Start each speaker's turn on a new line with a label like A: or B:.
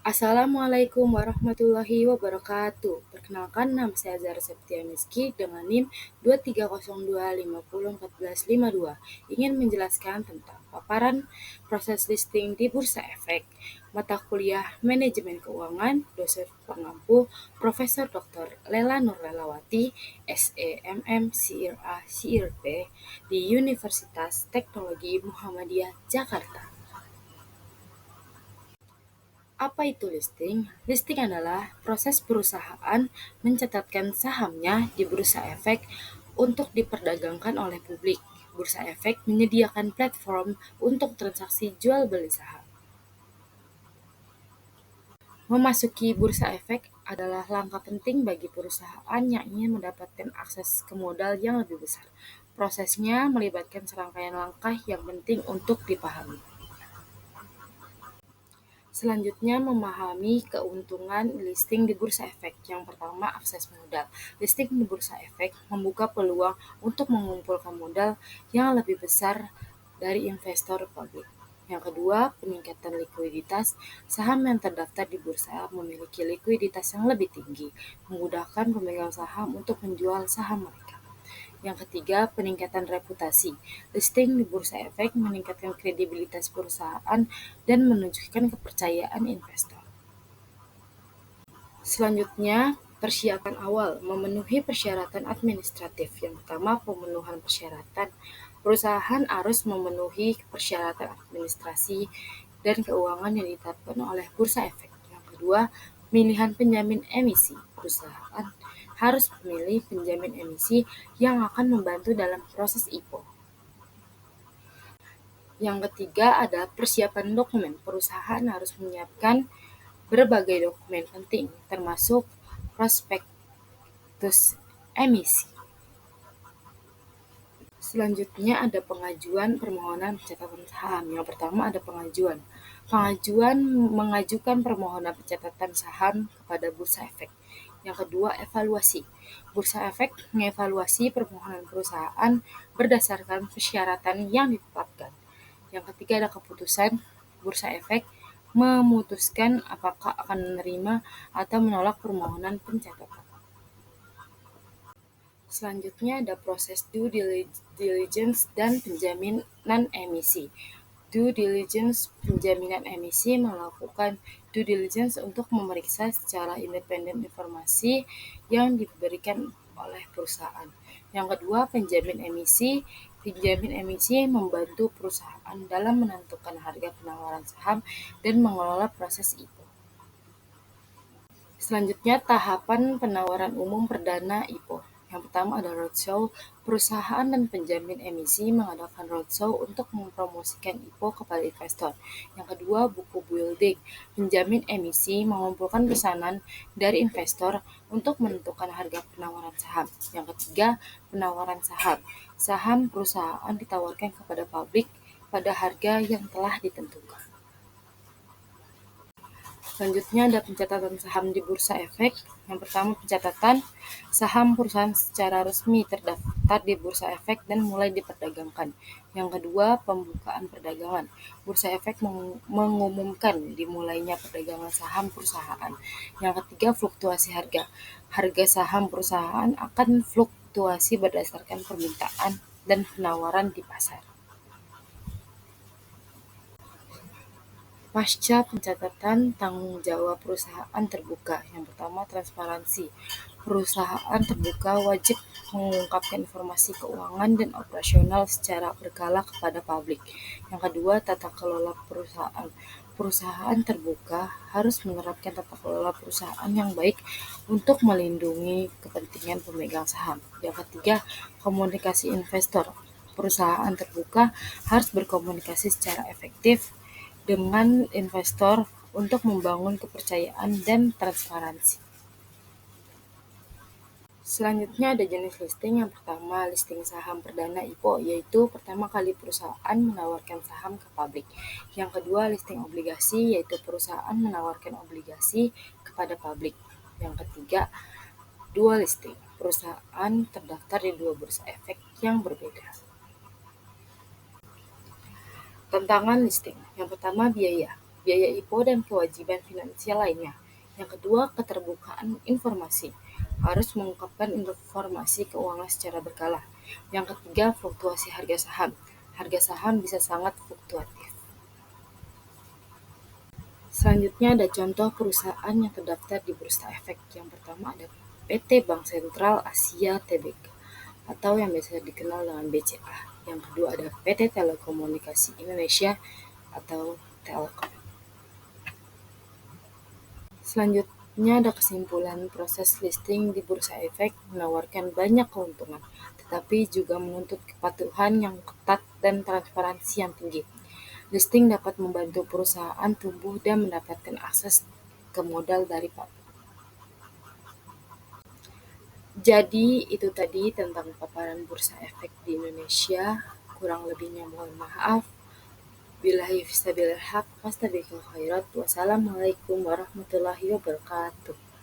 A: Assalamualaikum warahmatullahi wabarakatuh. Perkenalkan, nama saya Zara Septia Miski dengan NIM 23025041152. Ingin menjelaskan tentang paparan proses listing di Bursa Efek. Mata kuliah Manajemen Keuangan, dosen pengampu Profesor Dr. Lela Nurlelawati, SEMM CIRA CIRP di Universitas Teknologi Muhammadiyah Jakarta. Apa itu listing? Listing adalah proses perusahaan mencatatkan sahamnya di Bursa Efek untuk diperdagangkan oleh publik. Bursa Efek menyediakan platform untuk transaksi jual beli saham. Memasuki Bursa Efek adalah langkah penting bagi perusahaan yang ingin mendapatkan akses ke modal yang lebih besar. Prosesnya melibatkan serangkaian langkah yang penting untuk dipahami. Selanjutnya, memahami keuntungan listing di Bursa Efek. Yang pertama, akses modal. Listing di Bursa Efek membuka peluang untuk mengumpulkan modal yang lebih besar dari investor publik. Yang kedua, peningkatan likuiditas. Saham yang terdaftar di bursa memiliki likuiditas yang lebih tinggi, memudahkan pemegang saham untuk menjual saham mereka. Yang ketiga, peningkatan reputasi. Listing di Bursa Efek meningkatkan kredibilitas perusahaan dan menunjukkan kepercayaan investor. Selanjutnya, persiapan awal memenuhi persyaratan administratif. Yang pertama, pemenuhan persyaratan. Perusahaan harus memenuhi persyaratan administrasi dan keuangan yang ditetapkan oleh Bursa Efek. Yang kedua, pemilihan penjamin emisi. Perusahaan harus memilih penjamin emisi yang akan membantu dalam proses IPO. Yang ketiga ada persiapan dokumen. Perusahaan harus menyiapkan berbagai dokumen penting, termasuk prospektus emisi. Selanjutnya ada pengajuan permohonan pencatatan saham. Yang pertama ada pengajuan. Pengajuan mengajukan permohonan pencatatan saham kepada Bursa Efek. Yang kedua, evaluasi. Bursa Efek mengevaluasi permohonan perusahaan berdasarkan persyaratan yang ditetapkan. Yang ketiga ada keputusan. Bursa Efek memutuskan apakah akan menerima atau menolak permohonan pencatatan. Selanjutnya ada proses due diligence dan penjaminan emisi. Due diligence penjaminan emisi melakukan due diligence untuk memeriksa secara independen informasi yang diberikan oleh perusahaan. Yang kedua, penjamin emisi. Penjamin emisi membantu perusahaan dalam menentukan harga penawaran saham dan mengelola proses itu. Selanjutnya, tahapan penawaran umum perdana IPO. Yang pertama ada roadshow. Perusahaan dan penjamin emisi mengadakan roadshow untuk mempromosikan IPO kepada investor. Yang kedua, buku building. Penjamin emisi mengumpulkan pesanan dari investor untuk menentukan harga penawaran saham. Yang ketiga, penawaran saham. Saham perusahaan ditawarkan kepada publik pada harga yang telah ditentukan. Selanjutnya ada pencatatan saham di Bursa Efek. Yang pertama, pencatatan saham perusahaan secara resmi terdaftar di Bursa Efek dan mulai diperdagangkan. Yang kedua, pembukaan perdagangan. Bursa Efek mengumumkan dimulainya perdagangan saham perusahaan. Yang ketiga, fluktuasi harga. Harga saham perusahaan akan fluktuasi berdasarkan permintaan dan penawaran di pasar. Pasca pencatatan, tanggung jawab perusahaan terbuka. Yang pertama, transparansi. Perusahaan terbuka wajib mengungkapkan informasi keuangan dan operasional secara berkala kepada publik. Yang kedua, tata kelola perusahaan. Perusahaan terbuka harus menerapkan tata kelola perusahaan yang baik untuk melindungi kepentingan pemegang saham. Yang ketiga, komunikasi investor. Perusahaan terbuka harus berkomunikasi secara efektif dengan investor untuk membangun kepercayaan dan transparansi. Selanjutnya ada jenis listing. Yang pertama, listing saham perdana IPO, yaitu pertama kali perusahaan menawarkan saham ke publik. Yang kedua, listing obligasi, yaitu perusahaan menawarkan obligasi kepada publik. Yang ketiga, dual listing, perusahaan terdaftar di dua bursa efek yang berbeda. Tantangan listing. Yang pertama, biaya. biaya IPO, dan kewajiban finansial lainnya. Yang kedua, keterbukaan informasi. Harus mengungkapkan informasi keuangan secara berkala. Yang ketiga, fluktuasi harga saham. Harga saham bisa sangat fluktuatif. Selanjutnya ada contoh perusahaan yang terdaftar di Bursa Efek. Yang pertama ada PT Bank Sentral Asia Tbk atau yang biasa dikenal dengan BCA. Yang kedua ada PT Telekomunikasi Indonesia atau Telkom. Selanjutnya ada kesimpulan, proses listing di Bursa Efek menawarkan banyak keuntungan, tetapi juga menuntut kepatuhan yang ketat dan transparansi yang tinggi. Listing dapat membantu perusahaan tumbuh dan mendapatkan akses ke modal dari pasar. Jadi itu tadi tentang paparan Bursa Efek di Indonesia. Kurang lebihnya mohon maaf. Billahi fisabilillah haq, fastabiqul khairat. Wassalamualaikum warahmatullahi wabarakatuh.